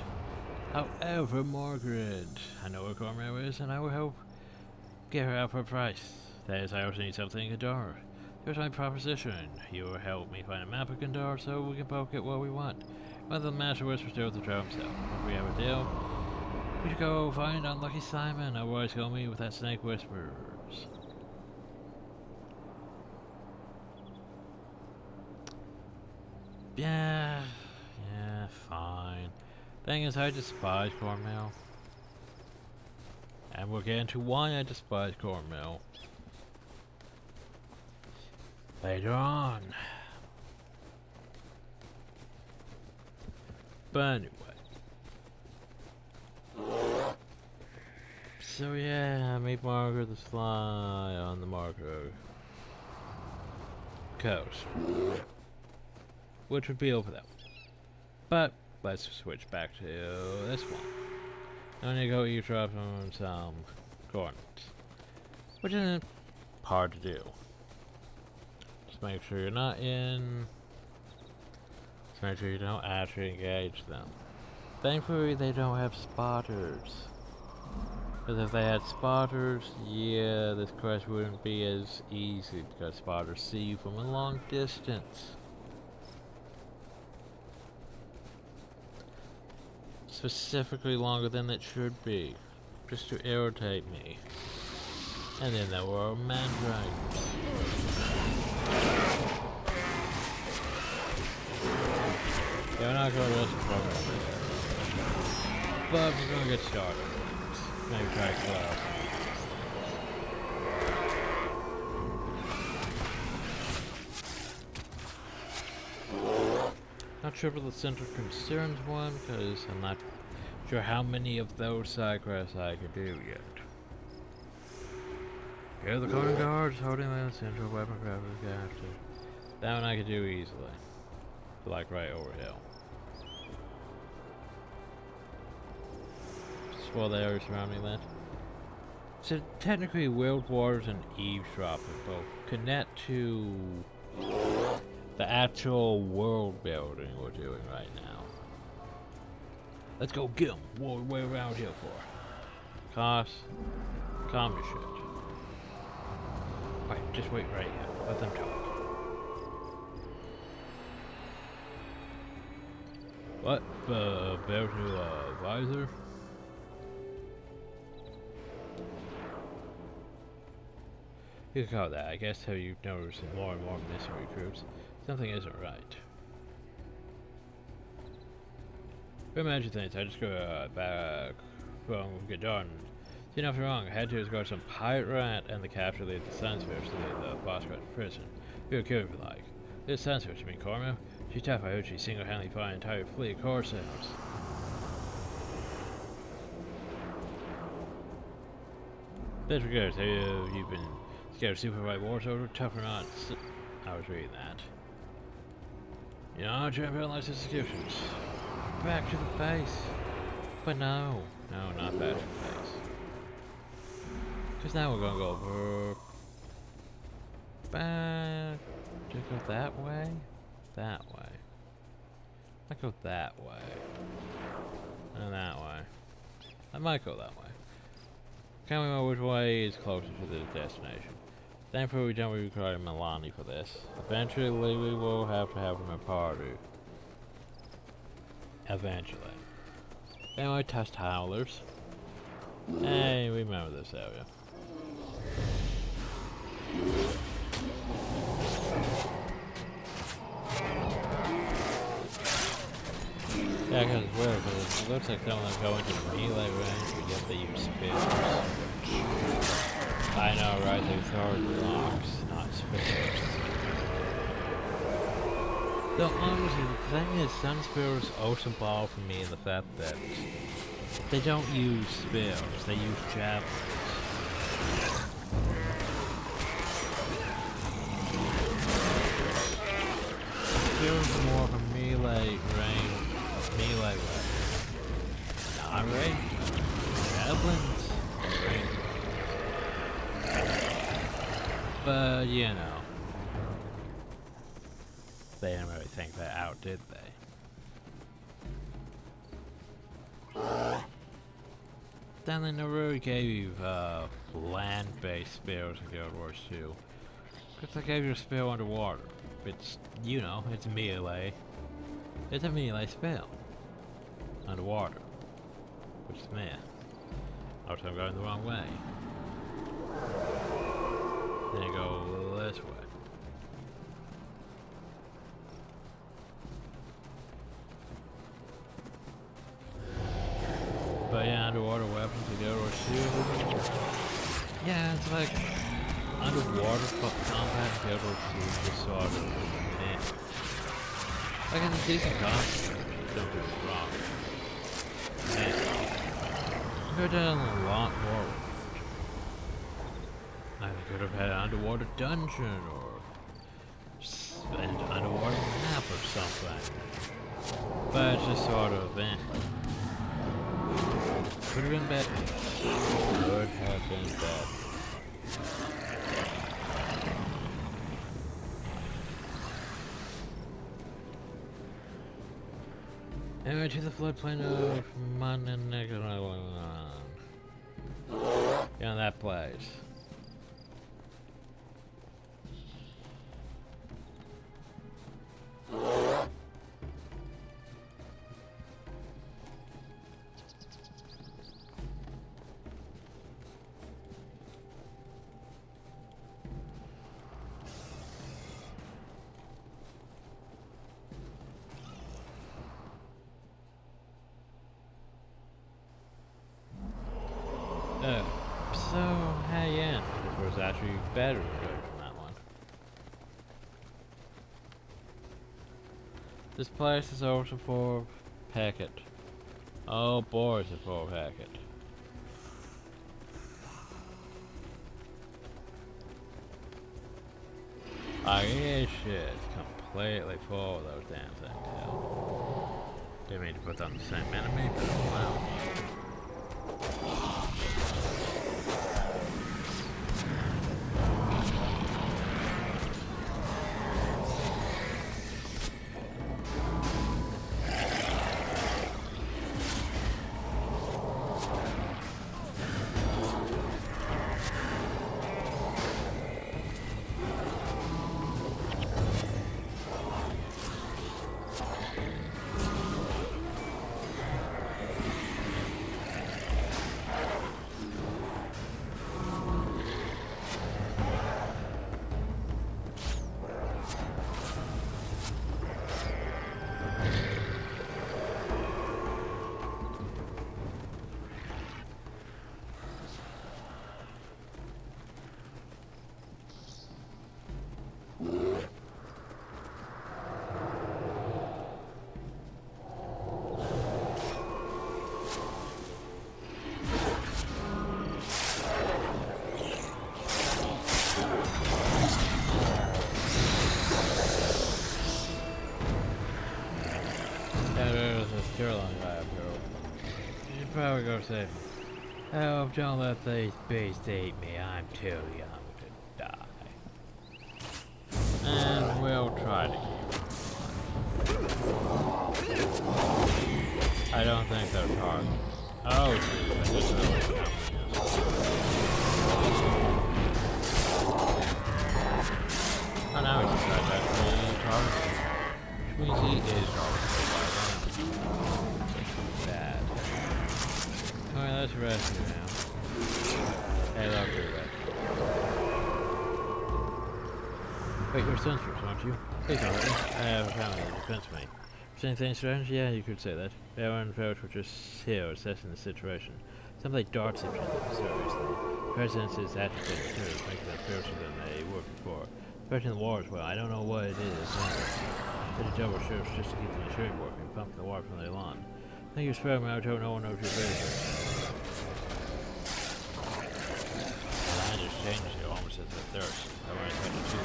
However, Margaret, I know where Cormier is, and I will help get her out for a price. That is, I also need something in Gandar. Here's my proposition. You will help me find a map of Gandar so we can both get what we want. Whether the Master Whispers deal with the drought himself. If we have a deal, we should go find unlucky Simon, otherwise go meet with that snake Whispers. Yeah, fine. Thing is, I despise Cornmeal. And we'll get into why I despise Cornmeal later on. But anyway. So yeah, I meet Margaret the Sly on the marker. coast, which would be over there. But let's switch back to this one. I need to go eavesdrop on some coordinates, which isn't hard to do. Just make sure you're not in. Just make sure you don't actually engage them. Thankfully, they don't have spotters. Because if they had spotters, yeah, this quest wouldn't be as easy because spotters see you from a long distance. Specifically longer than it should be, just to irritate me. And then there were mandrakes. Yeah, we're not going to listen program there. But we're going to get started. Maybe try to cloud. Not sure what the center concerns one, because I'm not sure how many of those side quests I could do yet. Here are the corner guards holding the central weapon crafters after. That one I could do easily. Like right over here. Swell the area surrounding that. So technically World Wars and eavesdropping both connect to the actual world building we're doing right now. Let's go get 'em. What are we around here for? Calm your shit. Wait, just wait right here. Let them talk. What? Bear to advisor? You can call that. I guess how you notice more and more missing recruits. Something isn't right. Imagine things. I just go back from Gadon. See nothing wrong. I had to escort some pirate rat and the capture lead the Sunsphere to the boss rat prison. We were killed for like. This Sunsphere, you mean Corma? She's tough. I heard she single-handedly fought an entire fleet of Corsairs. Best regards. Have you been scared of super white war soldier? Tough or not? I was reading that. You know, champion unless executions. Back to the base. But no. No, not back to the base. Because now we're gonna go back. Just go that way? That way. I go that way. And that way. I might go that way. Can't remember which way is closer to the destination. Thankfully we don't require Milani for this. Eventually we will have to have him a party. Eventually. Anyway, test howlers. Hey, we remember this area. Yeah, because it's weird, because it looks like some of them go into melee range, but yet they use spears. I know, right? They throw rocks, not spears. Though honestly, the thing is, Sun Spears ocean ball for me in the fact that they don't use spears, they use javelins. Spears are more of a melee range. Melee weapon. Not range. Javelins. Range. But, you know. They didn't really think that out, did they? Then they never really gave land-based spears in Guild Wars 2. Because they gave you a spell underwater. It's, you know, it's melee. It's a melee spell. Underwater. Which is meh. Also, I'm going the wrong way. Then you go this way. But yeah, underwater weapons to go or shield. Yeah, it's like underwater combat in Guild Wars 2 is just sort of meh. Like it's a decent concept, don't get me wrong. Man, I could have done a lot more with it. I could have had an underwater dungeon or an underwater map or something. But it's just sort of event. Could have been better. Could have been better. Anyway, to the floodplain of Mananagalan. Yeah, that place. So, hey, yeah, it was actually better than that one. This place is open for packet. Oh boy, it's a full packet. This shit's completely full of those damn things. Hell. Didn't mean to put them on the same enemy, but wow. Probably go save me. I hope don't let these beasts eat me. I'm too young to die. And we'll try to keep it. I don't think they're targets. Oh, geez, I just realized how many is. Oh, now he's actually targeted. Which means he is targeted by them. Bad. Alright, let's rest here now. Hey, look, you're right. Wait, you're sensors, aren't you? Please don't hurt me. I have a family that defends me. Is anything strange? Yeah, you could say that. Baron and Ferret were just here assessing the situation. Something like darts have been seriously. The President is agitated too, making them fiercer than they were before. Especially in the war as well. I don't know what it is. They did double shifts just to keep the machinery working, pumping the water from their lawn. Thank you, Sparrow. I don't know if you're ready. The land just changes you almost as a thirst. I want to touch it too.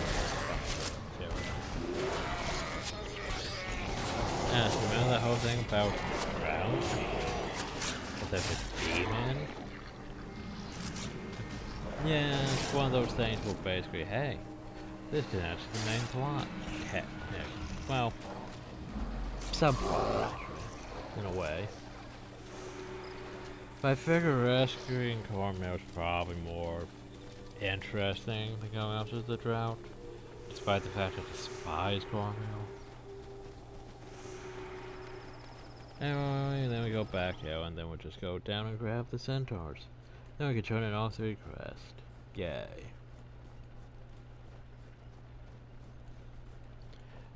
Yeah, so remember that whole thing about Brown? That there's a demon? Yeah, it's one of those things where basically, hey, this connects to the main plot. Heck, well, subplot, actually, in a way. But I figure rescuing Cornmeal is probably more interesting than going after the drought, despite the fact that I despise Cornmeal. Anyway, then we go back out, and then we'll just go down and grab the centaurs. Then we can turn it off the crest. Yay.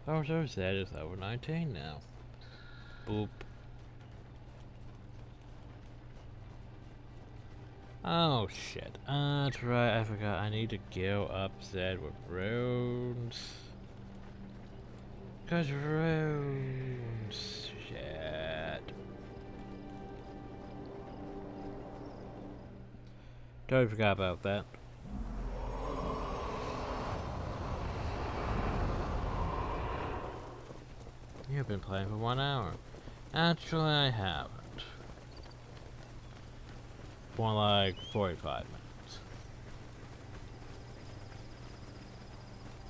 Oh, so sad, it's level 19 now. Boop. Oh shit. That's right, I forgot. I need to go up Zed with runes. 'Cause runes. Shit. Totally forgot about that. I've been playing for 1 hour. Actually, I haven't. More like 45 minutes.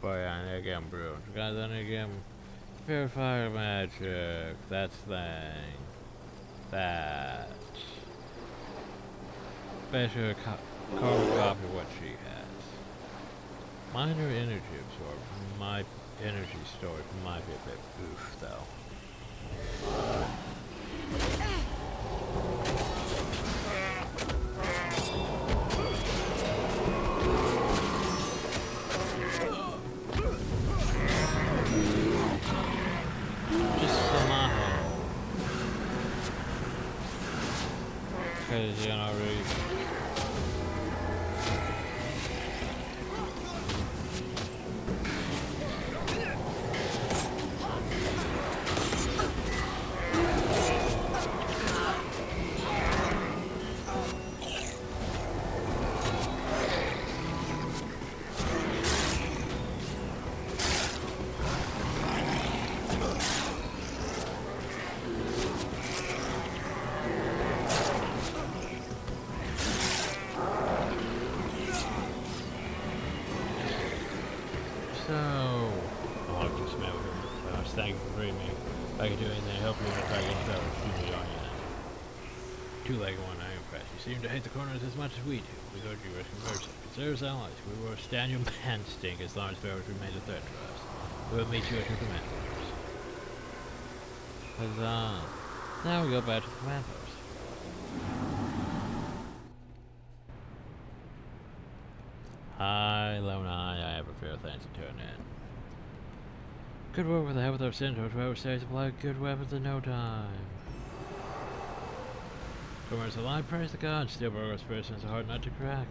But yeah, I need to get them brewed. Guys, I need to get them purifier magic. That's thing. That. Special carbon copy of what she has. Minor energy absorb. My energy storage might be a bit oof though. Just somehow. Because, you know, really. Thank you for freeing me. If I could do anything to help you, if I can tell you on you. Two-legged one, I am impressed. You seem to hate the corners as much as we do. We heard you risk mercy. Consider us allies. We will stand your man stink as long as Barrows remains a threat to us. We will meet you at your command post. Huzzah. Now we go back to the command post. Hi, Lone Eye. I have a fair thing to turn in. Good work with the help of our centaurs. Whoever stays supply good weapons in no time. Commerce alive, praise the gods. Still Burgos person is hard not to crack.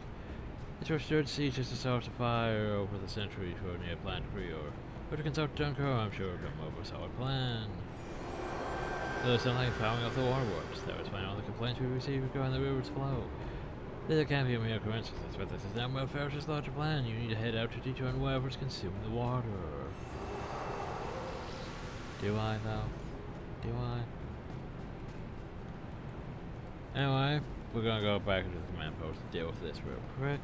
It's your stirred siege just to start a fire over the centuries for near plan to free or to consult Dunker, I'm sure we'll come up with a solid plan. There's something fouling off the waterworks. That was fine all the complaints we received regarding the river's flow. There can't be a mere coincidence, but this is now Mel Ferris's larger plan. You need to head out to determine whatever's consuming the water. Do I though? Do I? Anyway, we're gonna go back into the command post and deal with this real quick.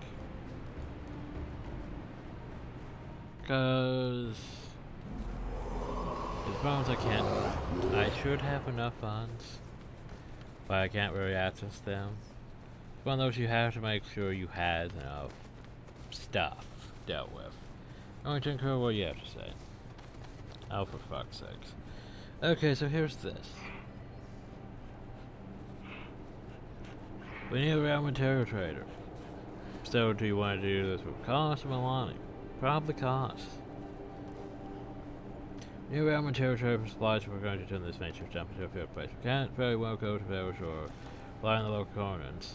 Cause as far as I can, I should have enough funds, but I can't really access them. It's one of those you have to make sure you have enough stuff dealt with. Only to incur what you have to say. Oh, for fuck's sakes. Okay, so here's this. We need a realm material trader. So, do you want to do this with cost or Milani? Probably cost. New realm material trader for supplies. We're going to turn this nature jump into a field place. We can't very well go to Village or rely on the local coordinates.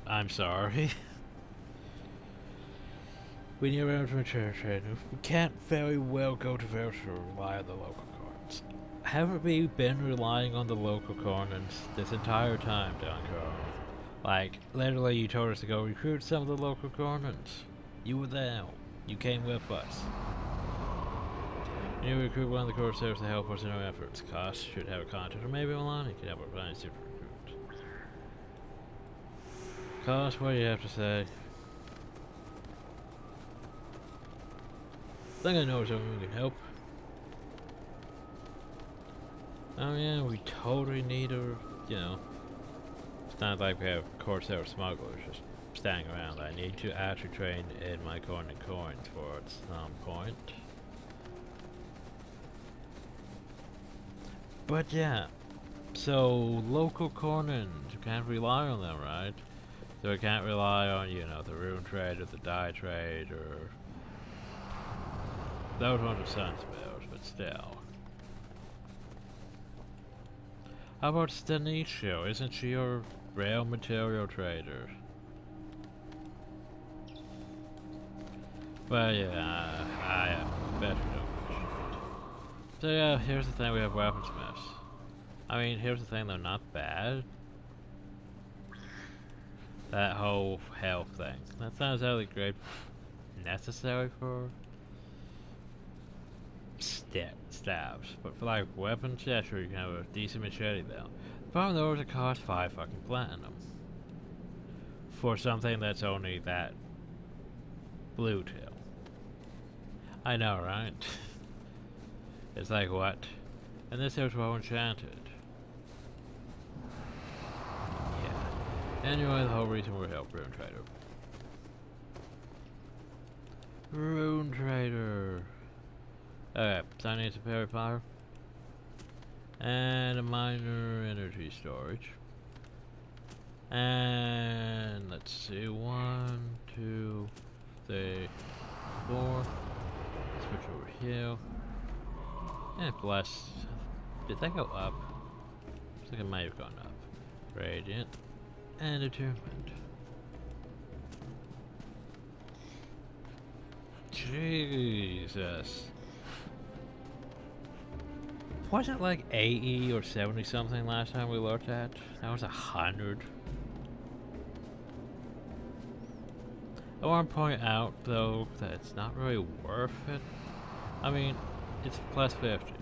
I'm sorry. We need a realm material trader. We can't very well go to Village or rely on the local coordinates. Haven't we been relying on the local coordinates this entire time, Dunker? Like, literally you told us to go recruit some of the local coordinates. You were there. You came with us. You recruit one of the Corsairs to help us in our efforts. Cost should have a contact, or maybe Milani could help our plans to recruit. Cost, what do you have to say? I think I know someone who can help. Oh yeah, we totally need a, you know, it's not like we have Corsair smugglers just standing around. I need to actually train in my coins for at some point. But yeah, so local corners, you can't rely on them, right? So we can't rely on, you know, the rune trade or the dye trade or those ones are sun spells, but still. How about Stanicio? Isn't she your rail material trader? Well, yeah, I better don't. So yeah, here's the thing, we have weaponsmiths. I mean, here's the thing, they're not bad. That whole health thing. That's not exactly great necessary for stabs. But for like weapons, yeah, sure, you can have a decent machete though. The problem though is it costs 5 fucking platinum. For something that's only that blue tail. I know, right? It's like, what? And this is well enchanted. Yeah. Anyway, the whole reason we're help Rune Trader. Rune Trader. Okay, so I need some fairy fire. And a minor energy storage. And let's see, 1, 2, 3, 4. Switch over here. And bless. Did that go up? Looks like it might have gone up. Radiant. And attunement. Jesus. Wasn't it like 80 or 70 something last time we looked at? That was 100. I want to point out though that it's not really worth it. I mean, it's plus 50.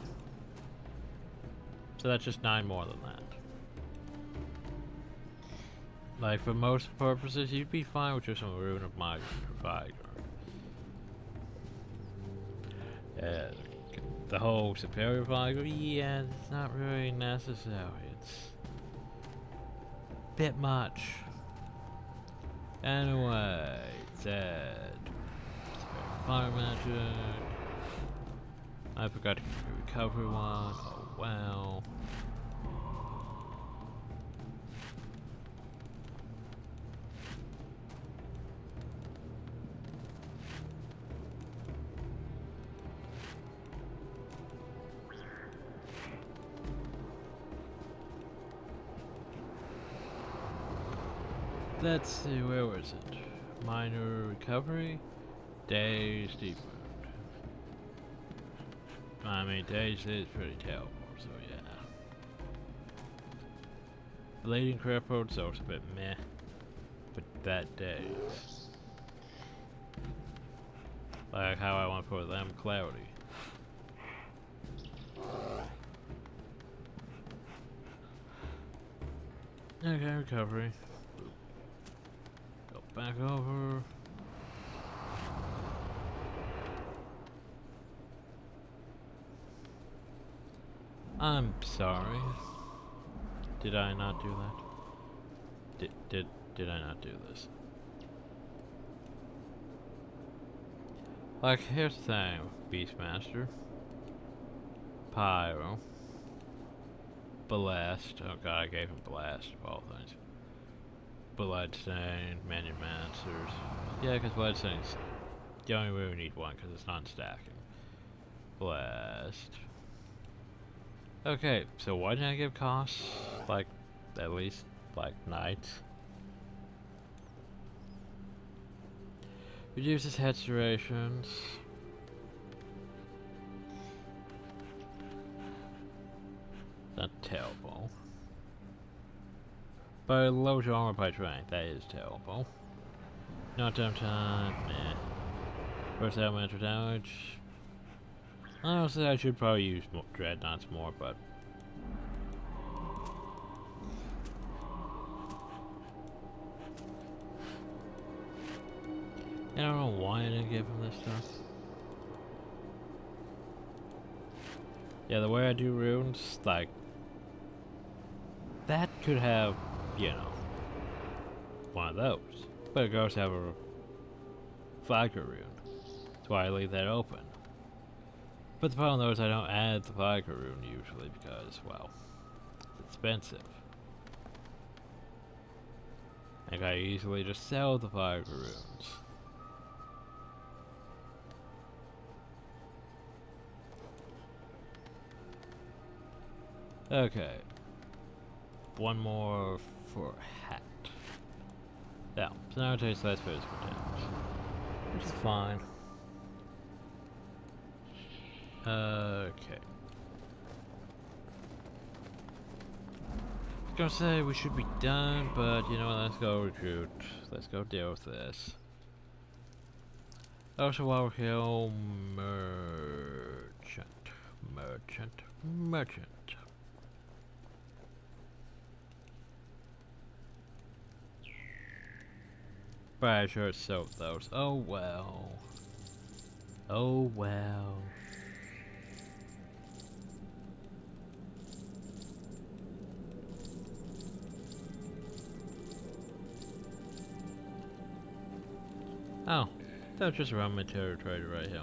So that's just 9 more than that. Like, for most purposes, you'd be fine with just some Rune of Migrant or Fire. The whole Superior Fire, yeah, it's not really necessary. It's a bit much. Anyway, Zed. Fire Magic. I forgot to get the recovery one. Oh well. Let's see, where was it? Minor recovery, Days deep wound. I mean, Days is pretty terrible, so yeah. Bleeding crippled, so it's a bit meh. But that Days. Like how I want for them clarity. Okay, recovery. Go back over. I'm sorry. Did I not do that? Did I not do this? Like, here's the thing, Beastmaster. Pyro. Blast. Oh god, I gave him Blast of all things. Bloodstain, Manumacers. Yeah, because Bloodstain's... You only really need one because it's not stacking. Blast. Okay, so why didn't I give costs? Like, at least, like, Knights? Reduces head durations. Not terrible. But it lowers your armor by 20. That is terrible. Knockdown time, meh. First elemental damage. Honestly, I should probably use more Dreadnoughts more, but... I don't know why I didn't give him this stuff. Yeah, the way I do runes, like... That could have, you know, one of those. But it goes to have a Fire rune. That's why I leave that open. But the problem though is I don't add the Fire rune usually because, well, it's expensive. Like I easily just sell the Fire runes. Okay. One more for hat. Yeah, so now it takes less physical damage. Which is fine. Okay. I was gonna say we should be done, but you know what, let's go recruit. Let's go deal with this. Also while we're here, merchant. Merchant. Merchant. But I sure sold those. Oh well. Oh well. Oh, that's just a raw material trader right here.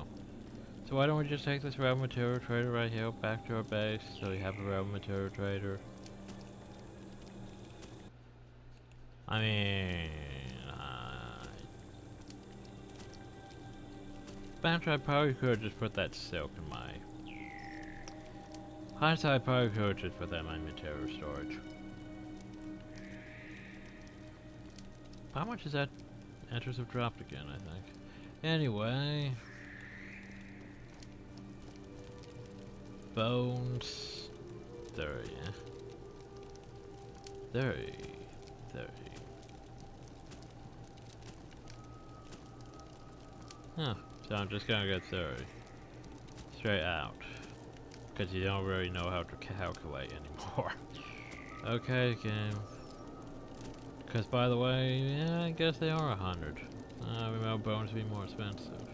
So why don't we just take this raw material trader right here back to our base so we have a raw material trader? I mean, I probably could have just put that silk in my... Hindsight, I probably could have just put that in my material storage. How much is that? Enters have dropped again, I think. Anyway... Bones... 30. 30. 30. Huh. So I'm just gonna get 30. Straight out. Because you don't really know how to calculate anymore. Okay, game. Because by the way, yeah, I guess they are 100. I remember bones being more expensive.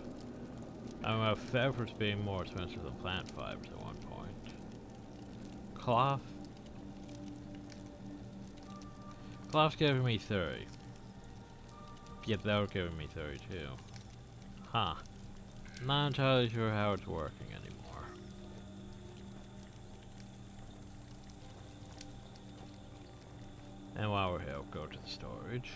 I remember feathers being more expensive than plant fibers at one point. Cloth? Cloth's giving me 30. Yep, that was giving me 32. Huh. Not entirely sure how it's working anymore. And while we're here, we'll go to the storage.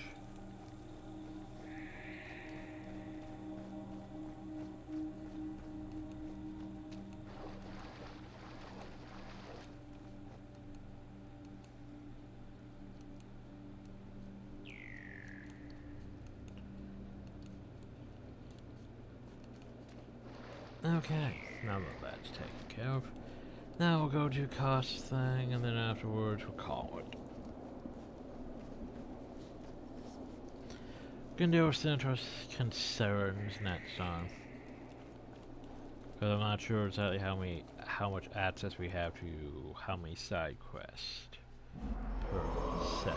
Okay, now that that's taken care of, now we'll go to cost thing, and then afterwards we'll call it. Gonna deal with Centros concerns next time, because I'm not sure exactly how much access we have to how many side quests per set.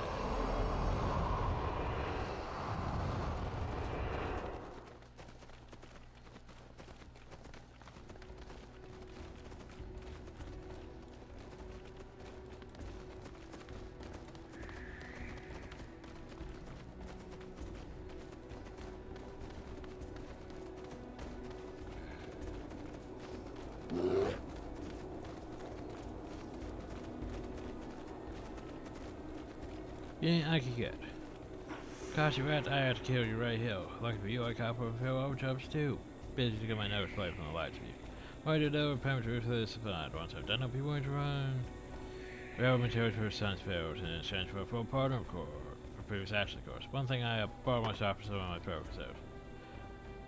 Yeah, I can get. Gosh, you rat, I had to kill you right here. Lucky for you, I caught for a few overjumps too. Busy to get my nose plate from the lights view. Why did I perimeter to this find? Once I've done, I'll be willing to run. Railroad materials for science fails and in exchange for a full partner core. For previous action course. One thing I bought myself for some of my progress out.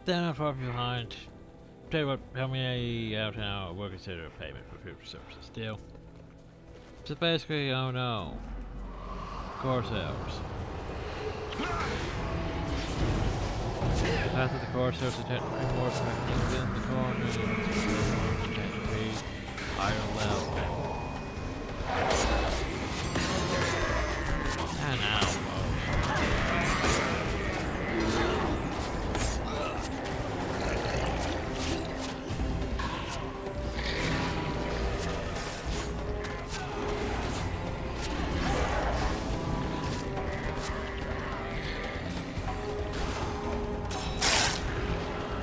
Then I'm far behind. Tell you what, help me out now. We'll consider a payment for future services. Deal. So basically, oh no. Core cells. The path of the core cells is technically more effective than the core means technically higher level. And now.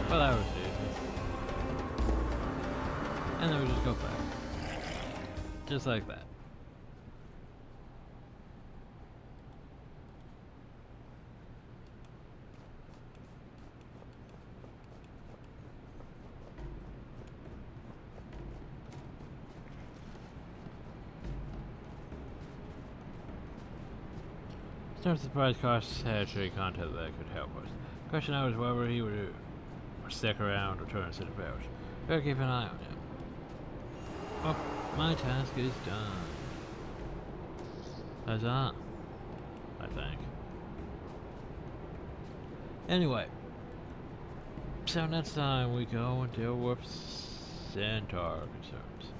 Well, that was easy. And then we just go back. Just like that. Some surprise costs had trade content that could help us. Question now is whether he would do. Or stick around or turn to the pouch. Better keep an eye on him. Oh, my task is done. Huzzah. I think. Anyway. So next time we go and deal with Centaur concerns.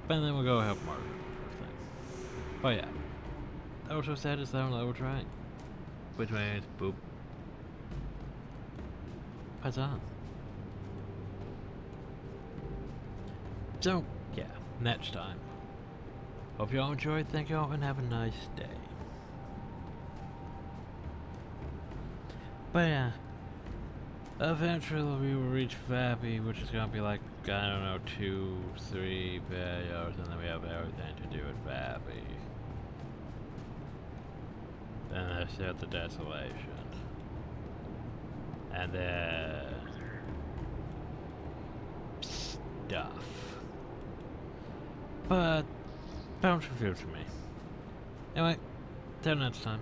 And then we'll go help Margaret first thing. Oh yeah. Also status down level trying. Which means boop. Huzzah. So, yeah, next time. Hope you all enjoyed, thank you all, and have a nice day. But yeah, eventually we will reach Vappy, which is gonna be like, I don't know, 2-3 videos, and then we have everything to do with Vappy. Then there's still the Desolation. And then stuff. But don't confuse me. Anyway, till next time.